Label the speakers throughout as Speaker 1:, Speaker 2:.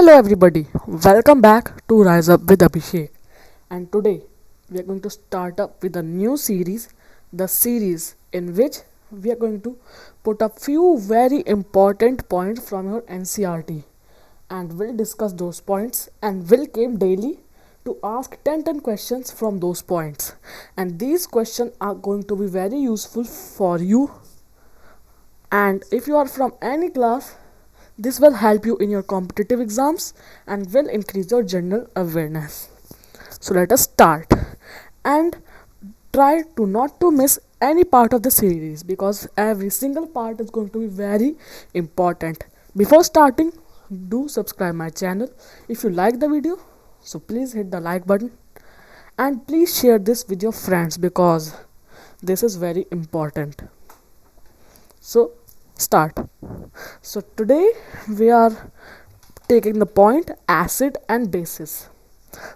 Speaker 1: Hello, everybody. Welcome back to Rise Up with Abhishek. And today we are going to start up with a new series, the series in which we are going to put up few very important points from your NCRT, and we'll discuss those points and will came daily to ask 10 questions from those points. And these questions are going to be very useful for you. And if you are from any class, this will help you in your competitive exams and will increase your general awareness. So let us start and try to not to miss any part of the series because every single part is going to be very important. Before starting, do subscribe my channel if you like the video. So please hit the like button and please share this with your friends because this is very important. So start. So today we are taking the point acid and bases.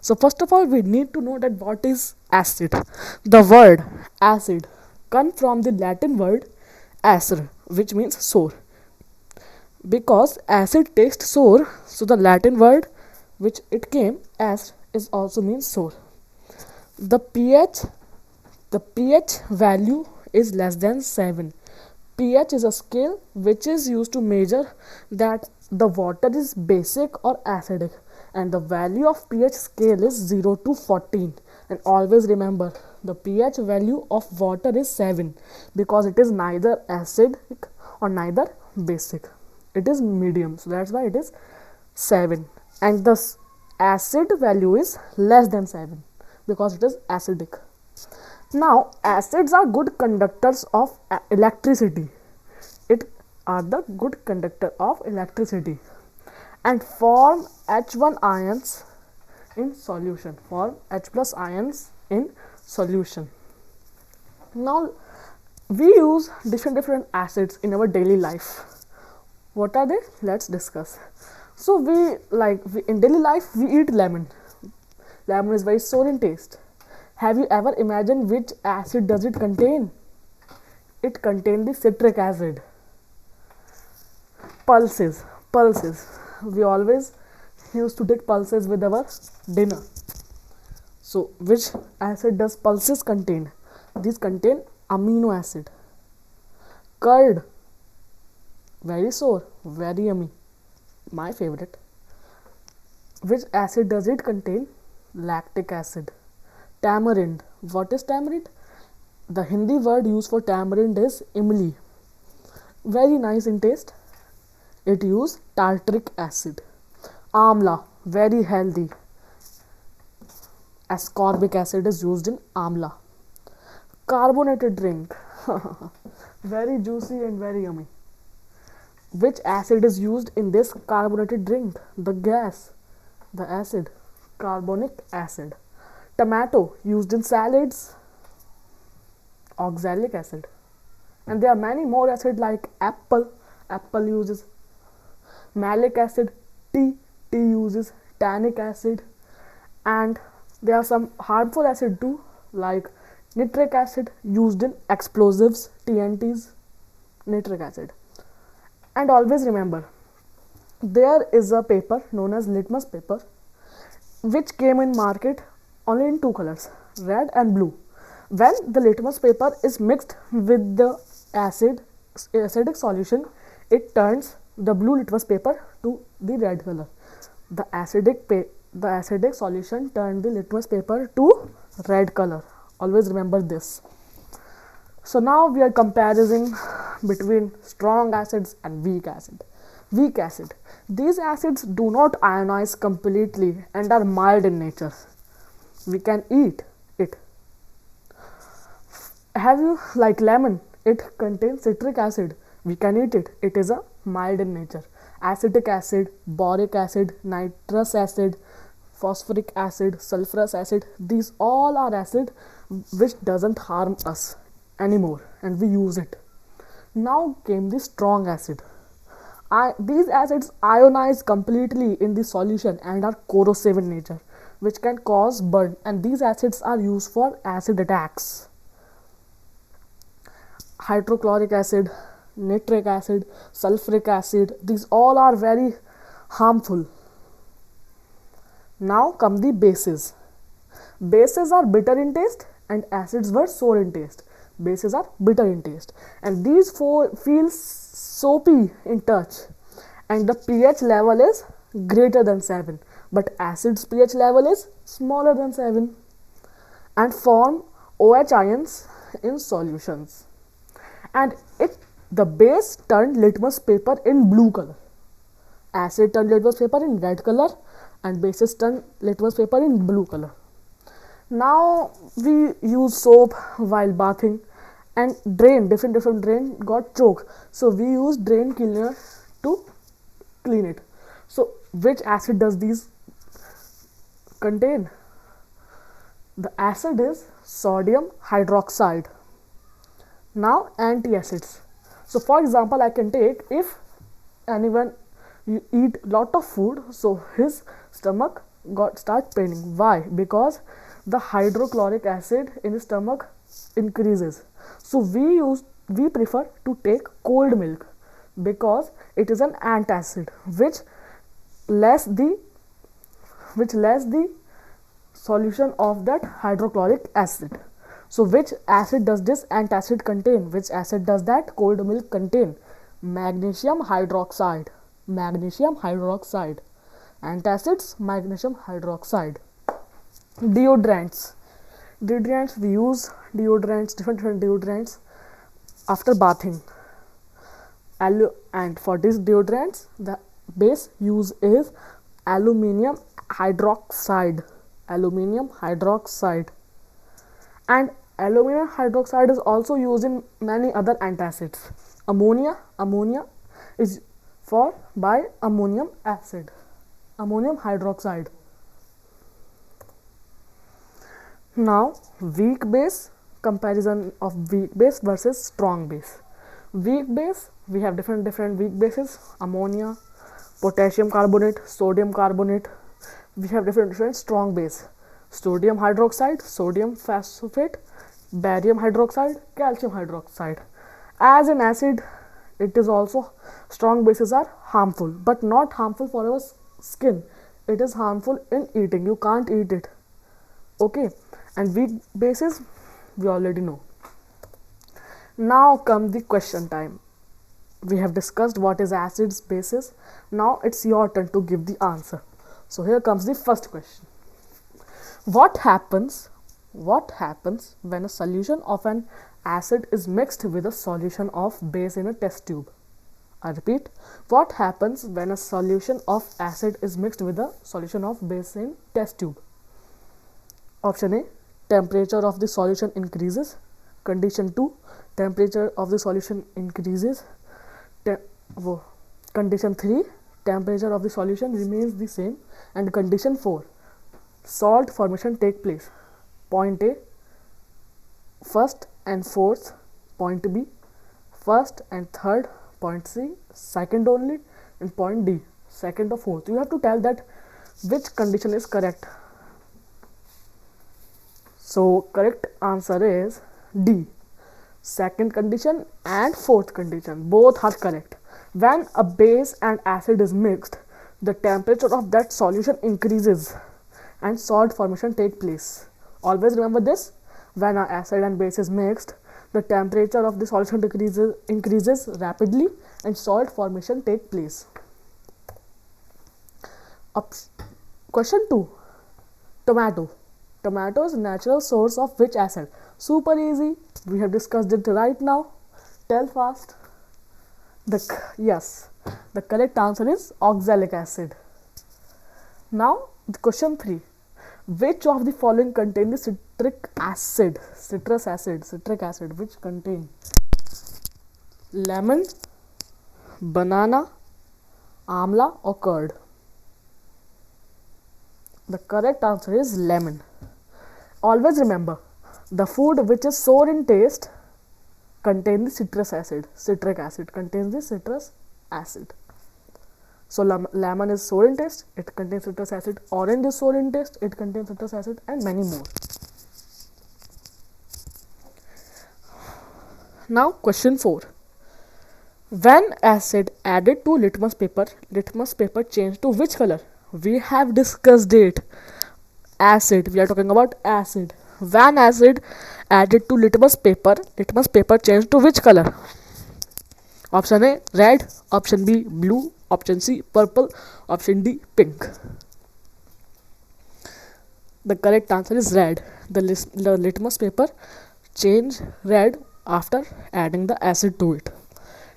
Speaker 1: So first of all we need to know that what is acid. The word acid comes from the Latin word acer, which means sour. Because acid tastes sour, so the Latin word which it came as is also means sour. The pH value is less than 7. pH is a scale which is used to measure that the water is basic or acidic, and the value of pH scale is 0 to 14. And always remember, the pH value of water is 7 because it is neither acidic or neither basic. It is medium, so that's why it is 7. And the acid value is less than 7 because it is acidic. Now, acids are good conductors of electricity. It are the good conductor of electricity and form H1 ions in solution. Form H plus ions in solution. Now, we use different acids in our daily life. What are they? Let's discuss. So, we in daily life we eat lemon. Lemon is very sour in taste. Have you ever imagined which acid does it contain? It contains the citric acid. Pulses. We always used to take pulses with our dinner. So, which acid does pulses contain? These contain amino acid. Curd. Very sour, very yummy. My favorite. Which acid does it contain? Lactic acid. Tamarind. What is tamarind? The Hindi word used for tamarind is imli. Very nice in taste. It uses tartaric acid. Amla. Very healthy. Ascorbic acid is used in amla. Carbonated drink. Very juicy and very yummy. Which acid is used in this carbonated drink? The gas. The acid. Carbonic acid. Tomato used in salads, oxalic acid. And there are many more acids like apple uses malic acid, tea uses tannic acid, and there are some harmful acid too like nitric acid used in explosives, TNTs, nitric acid. And always remember, there is a paper known as litmus paper which came in market only in two colors, red and blue. When the litmus paper is mixed with the acidic solution, it turns the blue litmus paper to the red color. The acidic solution turned the litmus paper to red color. Always remember this. So now we are comparing between strong acids and weak acid. Weak acid. These acids do not ionize completely and are mild in nature. We can eat it. Have you like lemon? It contains citric acid. We can eat it. It is a mild in nature. Acetic acid, boric acid, nitrous acid, phosphoric acid, sulfurous acid. These all are acid which doesn't harm us anymore and we use it. Now came the strong acid. These acids ionize completely in the solution and are corrosive in nature, which can cause burn, and these acids are used for acid attacks. Hydrochloric acid, nitric acid, sulfuric acid, these all are very harmful Now come the bases. Bases are bitter in taste and acids were sour in taste. Bases are bitter in taste, and these four feel soapy in touch, and the pH level is greater than 7, but acid's pH level is smaller than 7 and form OH ions in solutions. And the base turned litmus paper in blue color. Acid turned litmus paper in red color and bases turned litmus paper in blue color. Now we use soap while bathing, and different drain got choked. So we use drain cleaner to clean it. So which acid does these contain? The acid is sodium hydroxide. Now antacids. So for example, I can take, if anyone you eat lot of food, so his stomach start paining. Why? Because the hydrochloric acid in his stomach increases. So we prefer to take cold milk because it is an antacid which less the solution of that hydrochloric acid. So which acid does this antacid contain? Which acid does that cold milk contain? Magnesium hydroxide. Magnesium hydroxide. Antacids, magnesium hydroxide. Deodorants. We use deodorants, different deodorants after bathing. And for these deodorants, the base use is aluminium hydroxide. Aluminium hydroxide. And aluminium hydroxide is also used in many other antacids. Ammonia is by ammonium acid. Ammonium hydroxide. Now weak base, comparison of weak base versus strong base. Weak base, we have different weak bases: ammonia, potassium carbonate, sodium carbonate. We have different strong base: sodium hydroxide, sodium phosphate, barium hydroxide, calcium hydroxide. As an acid, it is also, strong bases are harmful, but not harmful for our skin. It is harmful in eating. You can't eat it. Okay, and weak bases we already know. Now come the question time. We have discussed what is acids, bases. Now it's your turn to give the answer. So here comes the first question. What happens when a solution of an acid is mixed with a solution of base in a test tube? I repeat, what happens when a solution of acid is mixed with a solution of base in test tube? Option A, temperature of the solution increases. Condition 2, temperature of the solution increases. Condition 3, temperature of the solution remains the same. And condition 4, salt formation take place. Point A, first and fourth. Point B, first and third. Point C, second only. And point D, second or fourth. You have to tell that which condition is correct. So correct answer is D. Second condition and fourth condition, both are correct. When a base and acid is mixed, the temperature of that solution increases and salt formation take place. Always remember this. When an acid and base is mixed, the temperature of the solution increases rapidly and salt formation take place. Question 2. Tomato. Tomato is natural source of which acid? Super easy. We have discussed it right now. Tell fast. Yes, the correct answer is oxalic acid. Now, the question 3. Which of the following contain the citric acid? Citric acid, which contain lemon, banana, amla or curd? The correct answer is lemon. Always remember, the food which is sour in taste contains the citrus acid. Citric acid contains the citrus acid. So lemon is sour in taste, it contains citrus acid. Orange is sour in taste, it contains citrus acid, and many more. Now question 4. When acid added to litmus paper changed to which color? We have discussed it. Acid. We are talking about acid. When acid added to litmus paper changed to which color? Option A red, option B blue, option C purple, option D pink. The correct answer is red. The litmus paper changed red after adding the acid to it.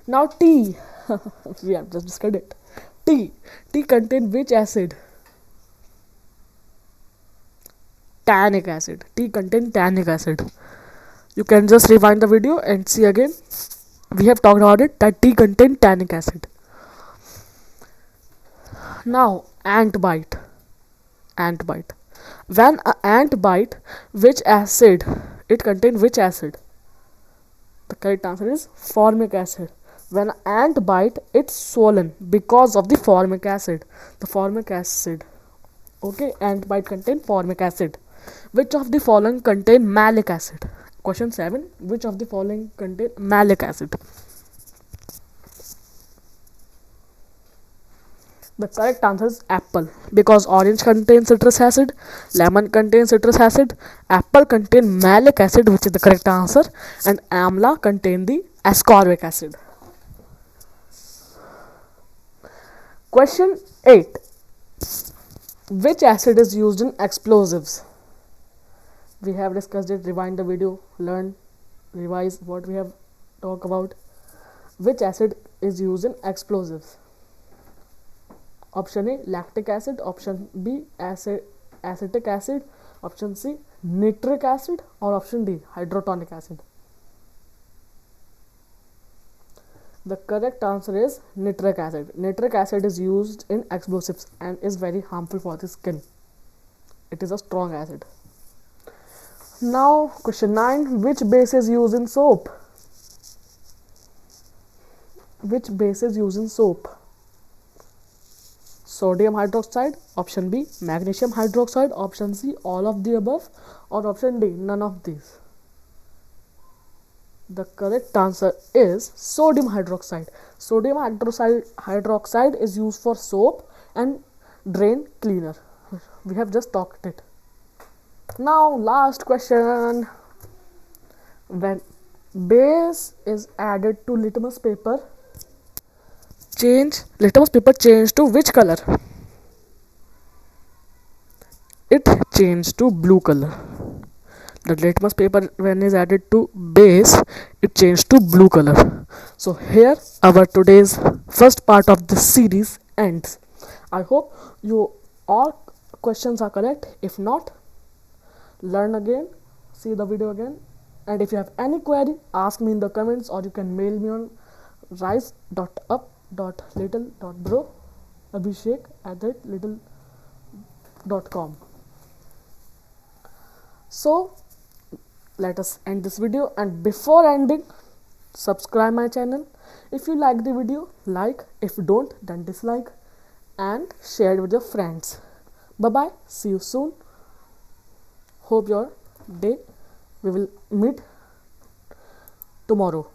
Speaker 1: Now tea. We have just discussed it. Tea. Tea contain which acid? Tannic acid. Tea contain tannic acid. You can just rewind the video and see again. We have talked about it that tea contain tannic acid. Now ant bite. Ant bite. When an ant bite, which acid? It contain which acid? The correct answer is formic acid. When an ant bite, it's swollen because of the formic acid. The formic acid. Okay, ant bite contain formic acid. Which of the following contain malic acid? Question 7. Which of the following contain malic acid? The correct answer is apple, because orange contains citrus acid, lemon contains citrus acid, apple contains malic acid, which is the correct answer, and amla contain the ascorbic acid. Question 8. Which acid is used in explosives? We have discussed it. Rewind the video, learn, revise what we have talked about. Which acid is used in explosives? Option A lactic acid, option B acetic acid, option C nitric acid, or option D hydrotonic acid. The correct answer is nitric acid. Nitric acid is used in explosives and is very harmful for the skin. It is a strong acid. Now question 9. Which base is used in soap? Which base is used in soap? Sodium hydroxide, option B magnesium hydroxide, option C all of the above, or option D none of these. The correct answer is sodium hydroxide. Sodium hydroxide is used for soap and drain cleaner. We have just talked it. Now last question. When base is added to litmus paper change to which color? It changed to blue color. The litmus paper, when is added to base, it changed to blue color. So here our today's first part of this series ends. I hope you all questions are correct. If not, learn again, see the video again, and if you have any query, ask me in the comments, or you can mail me on rise.up.little.bro.abhishek@little.com. So let us end this video, and before ending, subscribe my channel. If you like the video, like. If you don't, then dislike, and share it with your friends. Bye bye, see you soon. Hope your day. We will meet tomorrow.